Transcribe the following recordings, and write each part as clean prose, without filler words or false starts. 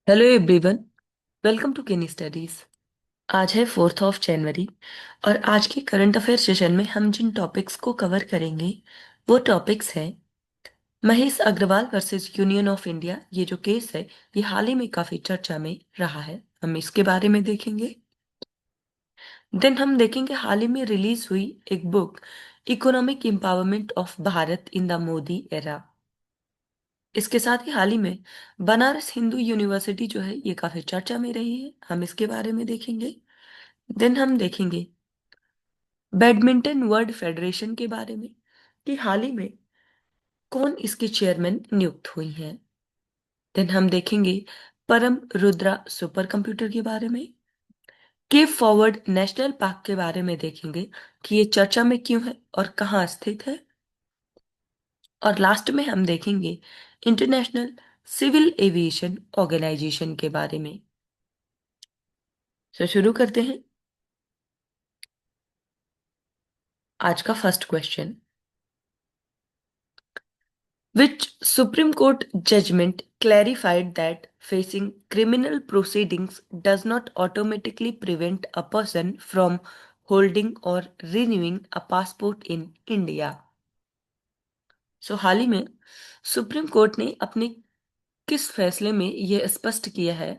Hello everyone. Welcome to केनी studies. आज है 4 जनवरी और आज के करंट अफेयर सेशन में हम जिन टॉपिक्स को कवर करेंगे वो टॉपिक्स हैं Mahesh Agarwal versus Union of India. ये जो केस है ये हाल ही में काफी चर्चा में रहा है, हम इसके बारे में देखेंगे। देन हम देखेंगे हाल ही में रिलीज हुई एक book, economic empowerment of Bharat in the Modi era. इसके साथ ही हाल ही में बनारस हिंदू यूनिवर्सिटी जो है ये काफी चर्चा में रही है, हम इसके बारे में देखेंगे। देन हम देखेंगे बैडमिंटन वर्ल्ड फेडरेशन के बारे में कि हाल ही में कौन इसकी चेयरमैन नियुक्त हुई हैं। देन हम देखेंगे परम रुद्रा सुपर कंप्यूटर के बारे में। केव फॉरवर्ड नेशनल पार्क के बारे में देखेंगे कि ये चर्चा में क्यों है और कहाँ स्थित है। और लास्ट में हम देखेंगे इंटरनेशनल सिविल एविएशन ऑर्गेनाइजेशन के बारे में। तो शुरू करते हैं आज का first question. Which Supreme Court judgment clarified that facing criminal proceedings does not automatically prevent a person from holding or renewing a passport in India? हाल ही में सुप्रीम कोर्ट ने अपने किस फैसले में यह स्पष्ट किया है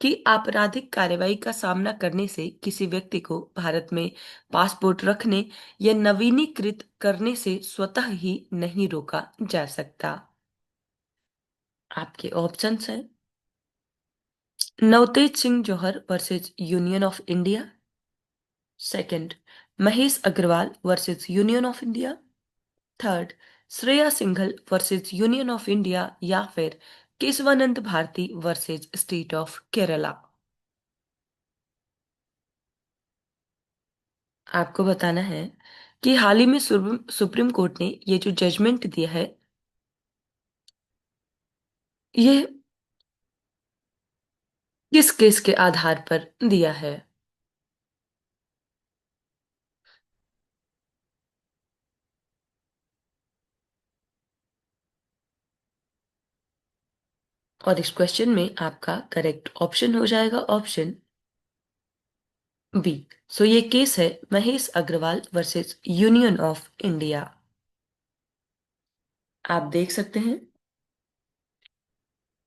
कि आपराधिक कार्रवाई का सामना करने से किसी व्यक्ति को भारत में पासपोर्ट रखने या नवीनीकृत करने से स्वतः ही नहीं रोका जा सकता। आपके ऑप्शंस हैं Navtej Singh Johar versus Union of India, second Mahesh Agarwal versus Union of India, third Shreya Singhal versus Union of India, या फिर Kesavananda Bharati versus state of Kerala. आपको बताना है कि हाल ही में सुप्रीम कोर्ट ने ये जो जजमेंट दिया है ये किस केस के आधार पर दिया है। और इस क्वेश्चन में आपका करेक्ट ऑप्शन हो जाएगा ऑप्शन बी। ये केस है Mahesh Agarwal versus Union of India. आप देख सकते हैं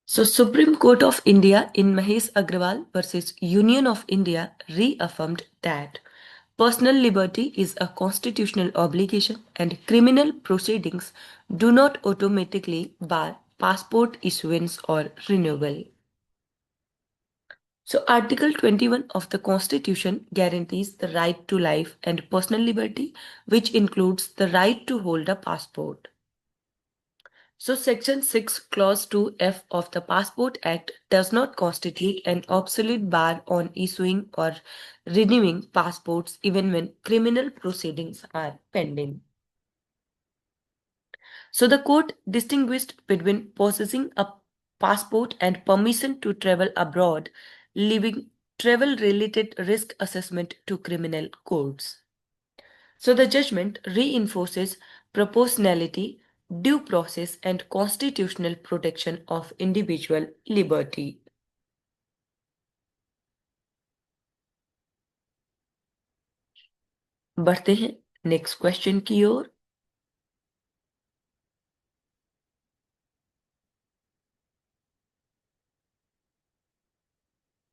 Supreme Court of India in Mahesh Agarwal versus Union of India reaffirmed that personal liberty is a constitutional obligation and criminal proceedings do not automatically bar passport issuance or renewal. Article 21 of the Constitution guarantees the right to life and personal liberty, which includes the right to hold a passport. Section 6, Clause 2F of the Passport Act does not constitute an absolute bar on issuing or renewing passports even when criminal proceedings are pending. The court distinguished between possessing a passport and permission to travel abroad, leaving travel related risk assessment to criminal courts. The judgment reinforces proportionality, due process, and constitutional protection of individual liberty. बढ़ते हैं next question की ओर।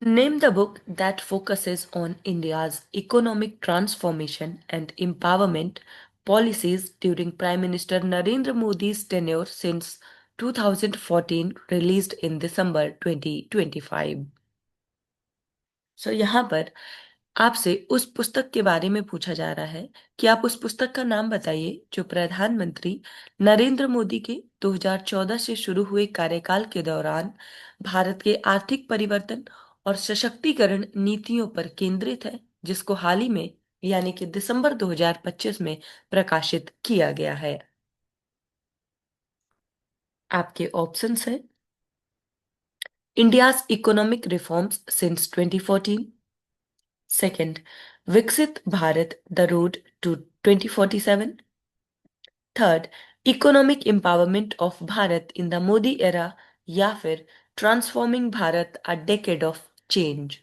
Name the book that focuses on India's economic transformation and empowerment policies during Prime Minister Narendra Modi's tenure since 2014, released in December 2025। यहाँ पर आपसे उस पुस्तक के बारे में पूछा जा रहा है कि आप उस पुस्तक का नाम बताइए जो प्रधानमंत्री नरेंद्र मोदी के 2014 से शुरू हुए कार्यकाल के दौरान भारत के आर्थिक परिवर्तन और सशक्तिकरण नीतियों पर केंद्रित है, जिसको हाल ही में यानी कि दिसंबर 2025 में प्रकाशित किया गया है। आपके ऑप्शंस हैं India's economic reforms since 2014, second Viksit Bharat the road to 2047, third economic empowerment of Bharat in the Modi era, या फिर transforming Bharat a decade of change.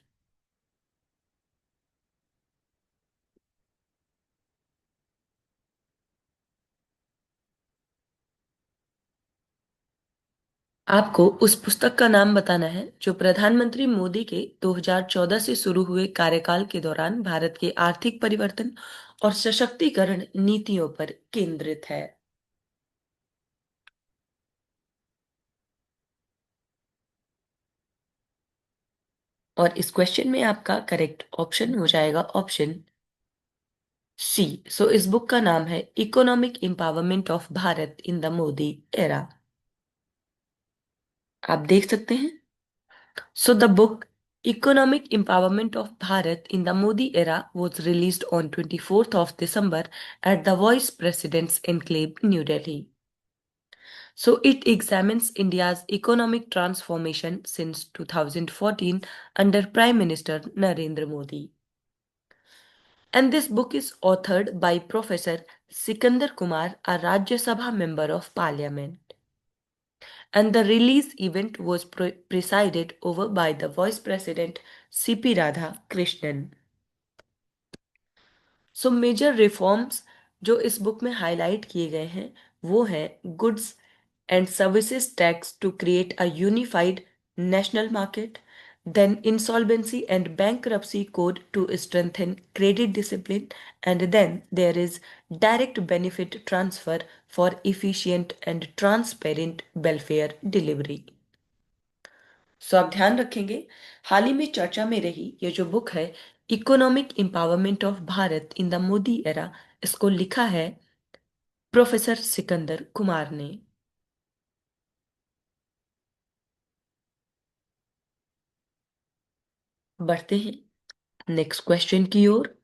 आपको उस पुस्तक का नाम बताना है जो प्रधानमंत्री मोदी के 2014 से शुरू हुए कार्यकाल के दौरान भारत के आर्थिक परिवर्तन और सशक्तिकरण नीतियों पर केंद्रित है। और इस क्वेश्चन में आपका करेक्ट ऑप्शन हो जाएगा ऑप्शन सी। सो इस बुक का नाम है economic empowerment of Bharat in the Modi era. आप देख सकते हैं। So the book Economic Empowerment of Bharat in the Modi Era was released on 24th of December at the Vice President's Enclave, New Delhi. So it examines India's economic transformation since 2014 under Prime Minister Narendra Modi. And this book is authored by Professor Sikandar Kumar, a Rajya Sabha member of Parliament. And the release event was presided over by the Vice President CP Radha Krishnan. So major reforms जो इस book में highlight किए गए हैं वो है goods and services tax to create a unified national market, then insolvency and bankruptcy code to strengthen credit discipline, and then there is direct benefit transfer for efficient and transparent welfare delivery. So आप ध्यान रखेंगे, हाल ही में चर्चा में रही ये जो book है economic empowerment of Bharat in the Modi era, इसको लिखा है प्रोफेसर सिकंदर कुमार ने। बढ़ते हैं नेक्स्ट क्वेश्चन की ओर।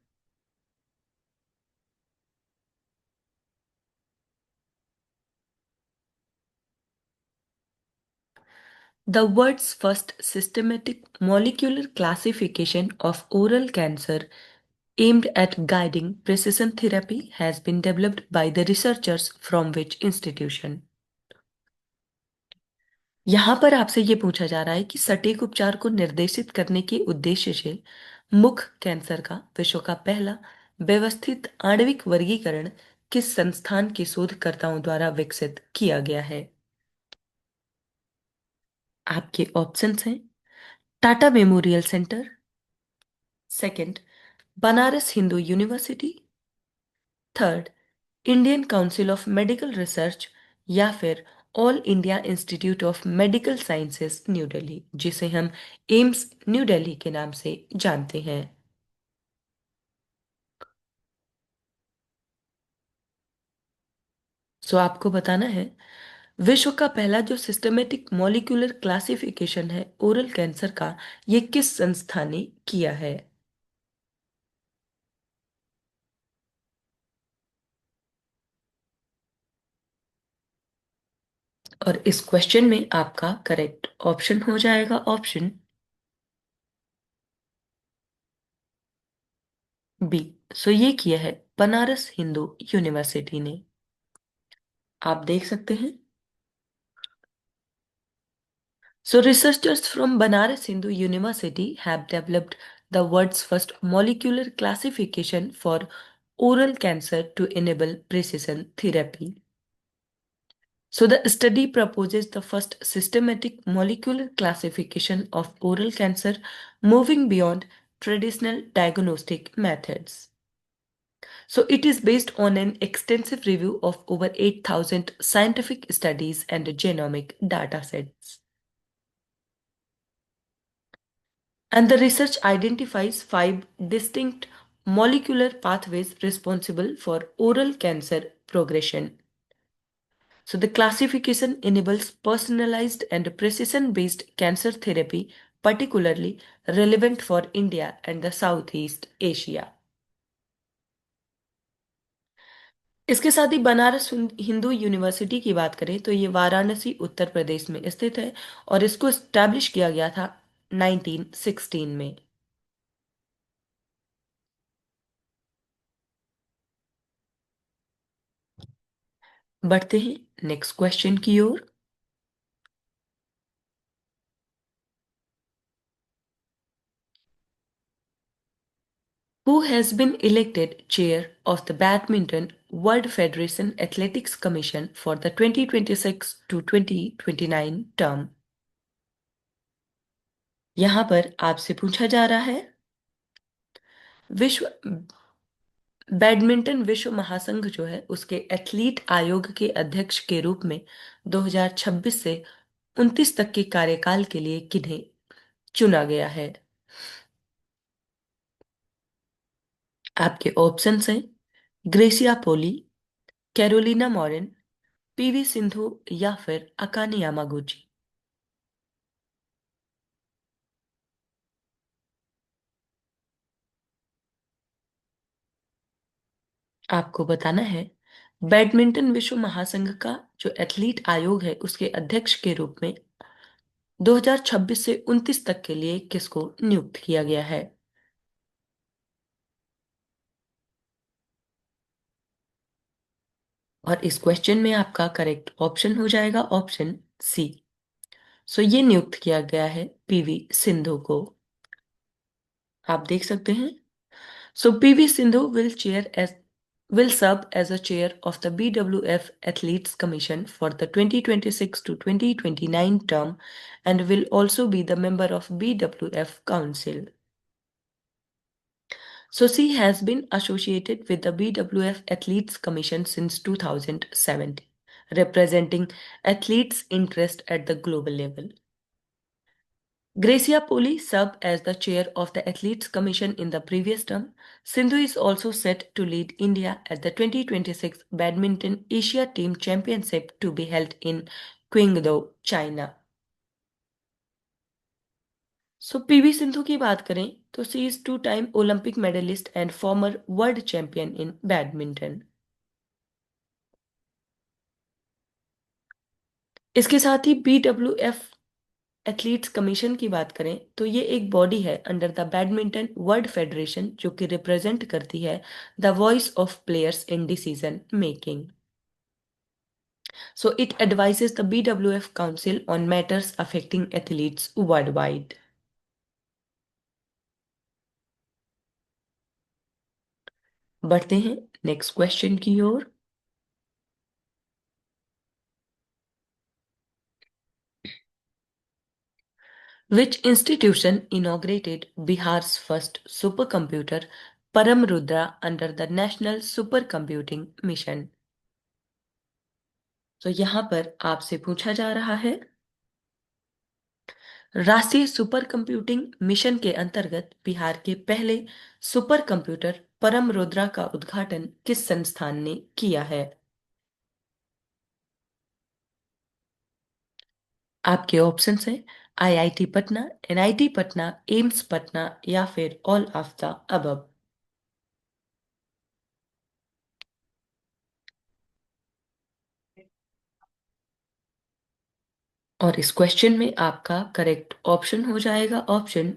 The world's first systematic molecular classification of oral cancer aimed at guiding precision therapy has been developed by the researchers from which institution? यहाँ पर आपसे ये पूछा जा रहा है कि सटीक उपचार को निर्देशित करने के उद्देश्य से मुख कैंसर का विश्व का पहला व्यवस्थित आणविक वर्गीकरण किस संस्थान के शोधकर्ताओं द्वारा विकसित किया गया है? आपके ऑप्शंस हैं Tata memorial centre, second Banaras Hindu university, third Indian council of medical research, या फिर all India institute of medical sciences new Delhi, जिसे हम एम्स न्यू दिल्ली के नाम से जानते हैं। सो आपको बताना है विश्व का पहला जो सिस्टमेटिक मॉलिक्यूलर क्लासिफिकेशन है ओरल कैंसर का, ये किस संस्था ने किया है? और इस क्वेश्चन में आपका करेक्ट ऑप्शन हो जाएगा ऑप्शन बी। सो ये किया है बनारस हिंदू यूनिवर्सिटी ने। आप देख सकते हैं। So researchers from Banaras Hindu University have developed the world's first molecular classification for oral cancer to enable precision therapy. So the study proposes the first systematic molecular classification of oral cancer, moving beyond traditional diagnostic methods. So it is based on an extensive review of over 8,000 scientific studies and genomic datasets. And the research identifies five distinct molecular pathways responsible for oral cancer progression. So, the classification enables personalized and precision based cancer therapy, particularly relevant for India and the Southeast Asia. इसके साथ ही Banaras Hindu university की बात करें तो ये वाराणसी उत्तर प्रदेश में स्थित है और इसको स्टैब्लिश किया गया था 1916 में। बढ़ते हैं नेक्स्ट क्वेश्चन की ओर। Who has been elected chair of the Badminton World Federation Athletics Commission for the 2026 to 2029 term? यहां पर आपसे पूछा जा रहा है, विश्व बैडमिंटन विश्व महासंघ जो है उसके एथलीट आयोग के अध्यक्ष के रूप में 2026 से 29 तक के कार्यकाल के लिए किन्हें चुना गया है? आपके ऑप्शंस हैं ग्रेसिया पोली, कैरोलिना मॉरिन, पीवी सिंधु या फिर अकाने यामागुची। आपको बताना है, बैडमिंटन विश्व महासंघ का जो एथलीट आयोग है उसके अध्यक्ष के रूप में 2026 से 29 तक के लिए किसको नियुक्त किया गया है? और इस क्वेश्चन में आपका करेक्ट ऑप्शन हो जाएगा ऑप्शन सी। सो ये नियुक्त किया गया है पीवी सिंधु को। आप देख सकते हैं। So P V Sindhu will serve as a chair of the BWF Athletes Commission for the 2026 to 2029 term and will also be the member of BWF Council. So she has been associated with the BWF Athletes Commission since 2017, representing athletes' interest at the global level. Gracia Poli served as the chair of the Athletes Commission in the previous term. Sindhu is also set to lead India at the 2026 Badminton Asia Team Championship to be held in Qingdao, China. So P V Sindhu की बात करें तो she is two time Olympic medallist and former world champion in badminton. इसके साथ ही BWF athletes commission की बात करें तो ये एक बॉडी है under the badminton world federation जो कि रिप्रेजेंट करती है the voice of players in decision making. So it advises the BWF council on matters affecting athletes world wide. बढ़ते हैं नेक्स्ट क्वेश्चन की ओर। Which institution inaugurated Bihar's first supercomputer Param under the National Supercomputing Mission? तो यहां पर आपसे पूछा जा रहा है, राष्ट्रीय सुपर कंप्यूटिंग मिशन के अंतर्गत बिहार के पहले सुपर कंप्यूटर परम रुद्रा का उद्घाटन किस संस्थान ने किया है? आपके ऑप्शंस हैं IIT Patna, NIT Patna, AIIMS Patna या फिर ऑल ऑफ द अबव। और इस क्वेश्चन में आपका करेक्ट ऑप्शन हो जाएगा ऑप्शन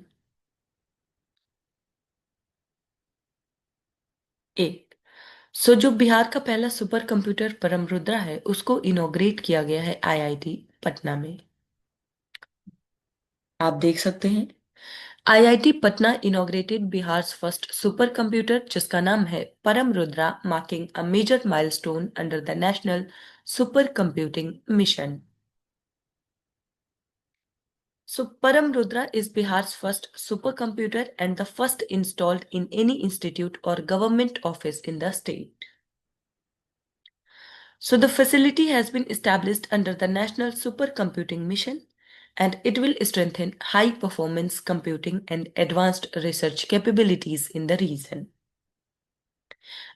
ए। सो जो बिहार का पहला सुपर कंप्यूटर परम रुद्रा है उसको इनॉग्रेट किया गया है IIT पटना में। आप देख सकते हैं, IIT Patna inaugurated Bihar first super computer जिसका नाम है Param Rudra, marking a major milestone under the national super computing mission. So Param is Bihar's first supercomputer and the first installed in any institute or government office in the state. So the facility has been established under the National Supercomputing Mission and it will strengthen high performance computing and advanced research capabilities in the region.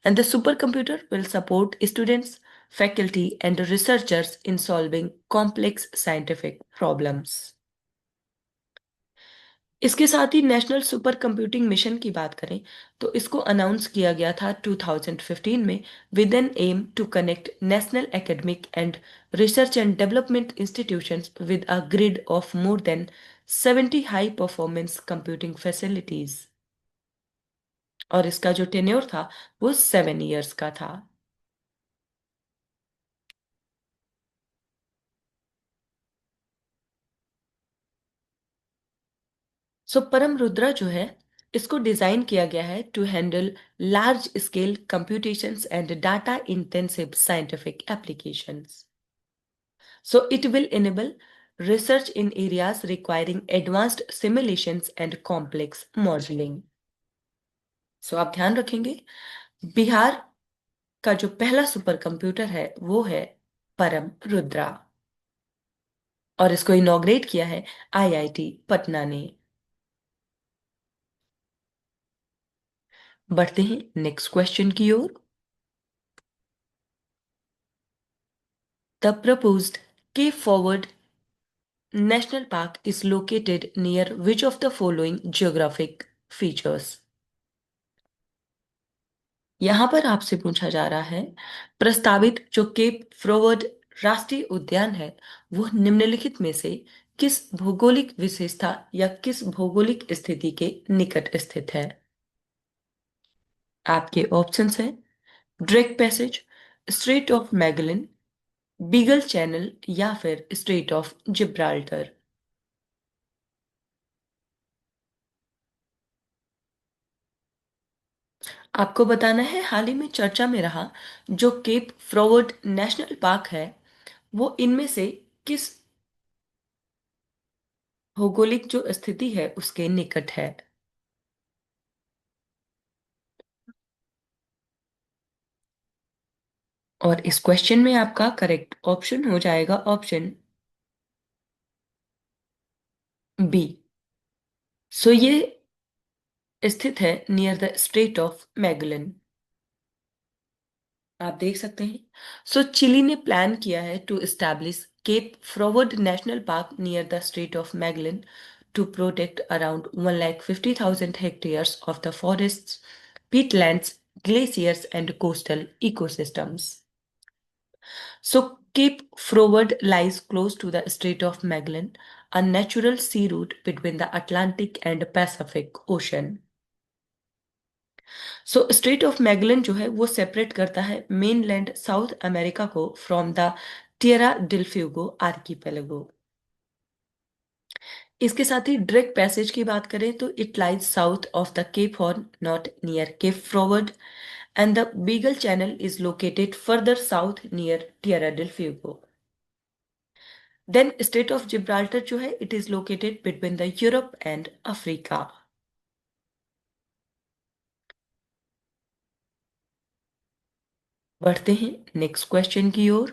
And the supercomputer will support students, faculty and researchers in solving complex scientific problems. इसके साथ ही national super computing mission की बात करें तो इसको announce किया गया था 2015 में with an aim to connect national academic and research and development institutions with a grid of more than 70 high performance computing facilities. और इसका जो टेन्योर था वो 7 years का था। सो परम रुद्रा जो है इसको डिजाइन किया गया है to handle large scale computations and data intensive scientific applications. So it will enable research in areas requiring advanced simulations and complex modeling. So आप ध्यान रखेंगे, बिहार का जो पहला सुपर कंप्यूटर है वो है परम रुद्रा, और इसको इनॉग्रेट किया है आईआईटी पटना ने. बढ़ते हैं नेक्स्ट क्वेश्चन की ओर. The proposed Cape Forward National Park is located near which of the following geographic features? यहां पर आपसे पूछा जा रहा है, प्रस्तावित जो केप फ्रोवर्ड राष्ट्रीय उद्यान है वो निम्नलिखित में से किस भौगोलिक विशेषता या किस भौगोलिक स्थिति के निकट स्थित है? आपके ऑप्शंस हैं Drake passage, straight of Magellan, beagle channel या फिर स्ट्रेट ऑफ जिब्राल्टर. आपको बताना है, हाल ही में चर्चा में रहा जो केप फ्रॉवर्ड नेशनल पार्क है वो इनमें से किस भौगोलिक जो स्थिति है उसके निकट है? और इस क्वेश्चन में आपका करेक्ट ऑप्शन हो जाएगा ऑप्शन बी. सो ये स्थित है near the Strait of Magellan. आप देख सकते हैं. सो चिली ने प्लान किया है to establish Cape Forward National Park near the Strait of Magellan to protect around 1,50,000 hectares of the forests, peatlands, glaciers and coastal ecosystems. So Cape Froward lies close to the Strait of Magellan, a natural sea route between the Atlantic and Pacific Ocean. So Strait of Magellan जो है वो separate करता है mainland South America को from the Tierra del Fuego archipelago. इसके साथ ही Drake Passage की बात करें तो it lies south of the Cape Horn, not near Cape Forward, and the Beagle Channel is located further south near Tierra del Fuego. Then state of Gibraltar जो है it is located between the Europe and Africa. बढ़ते हैं next question की ओर.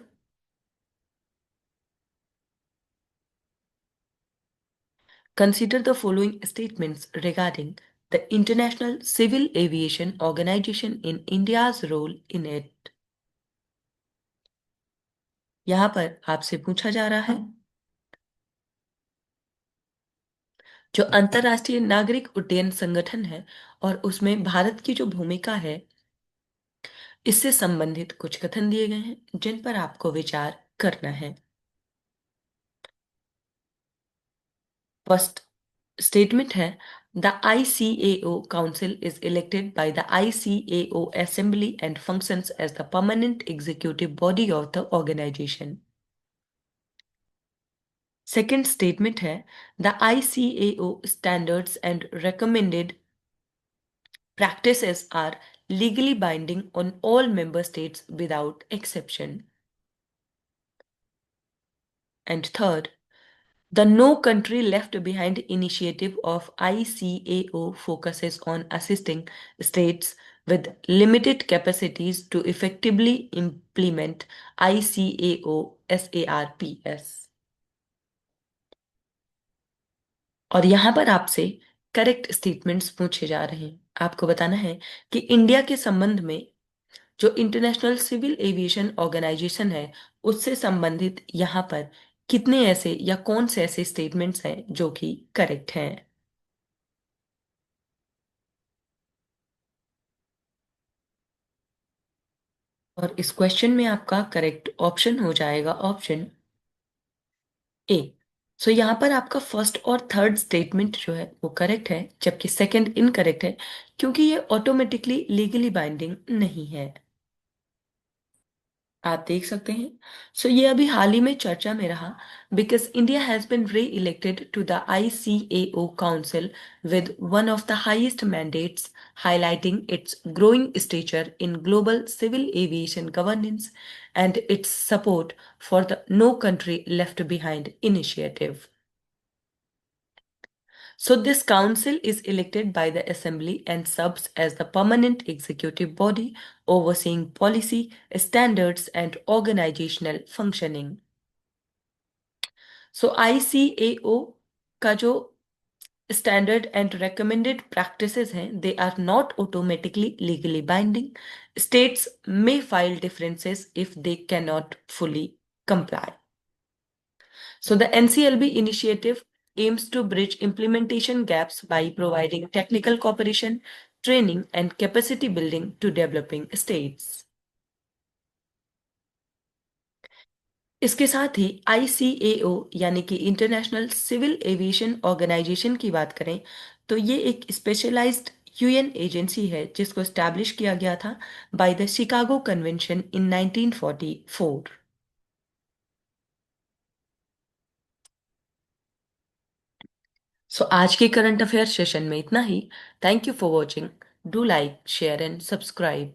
Consider the following statements regarding the International Civil Aviation Organization in India's role in it. यहां पर आपसे पूछा जा रहा है, जो अंतरराष्ट्रीय नागरिक उड्डयन संगठन है और उसमें भारत की जो भूमिका है इससे संबंधित कुछ कथन दिए गए हैं जिन पर आपको विचार करना है. फर्स्ट स्टेटमेंट है, the ICAO council is elected by the ICAO assembly and functions as the permanent executive body of the organization. Second statement है, the ICAO standards and recommended practices are legally binding on all member states without exception. And third, the No Country Left Behind initiative of ICAO focuses on assisting states with limited capacities to effectively implement ICAO SARPS. और यहां पर आपसे correct statements पूछे जा रहे हैं. आपको बताना है कि इंडिया के संबंध में जो इंटरनेशनल सिविल एविएशन ऑर्गेनाइजेशन है उससे संबंधित यहाँ पर कितने ऐसे या कौन से ऐसे स्टेटमेंट्स हैं जो कि करेक्ट हैं. और इस क्वेश्चन में आपका करेक्ट ऑप्शन हो जाएगा ऑप्शन ए. सो यहाँ पर आपका फर्स्ट और थर्ड स्टेटमेंट जो है वो करेक्ट है जबकि सेकंड इनकरेक्ट है क्योंकि ये ऑटोमेटिकली लीगली बाइंडिंग नहीं है. आप देख सकते हैं। सो ये अभी हाल ही में चर्चा में रहा because India has been re elected to the ICAO council with one of the highest mandates, highlighting its growing stature in global civil aviation governance and its support for the No Country Left Behind initiative. So, this council is elected by the assembly and serves as the permanent executive body overseeing policy, standards, and organizational functioning. So, ICAO का जो standard and recommended practices हैं, they are not automatically legally binding. States may file differences if they cannot fully comply. So the NCLB initiative aims to bridge implementation gaps by providing technical cooperation, training, and capacity building to developing states. इसके साथ ही ICAO यानी कि international Civil Aviation organisation की बात करें तो ये एक स्पेशलाइज्ड UN एजेंसी है जिसको स्टैब्लिश किया गया था by the Chicago Convention in 1944। So आज के करंट अफेयर सेशन में इतना ही। Thank you for watching. Do like share and subscribe.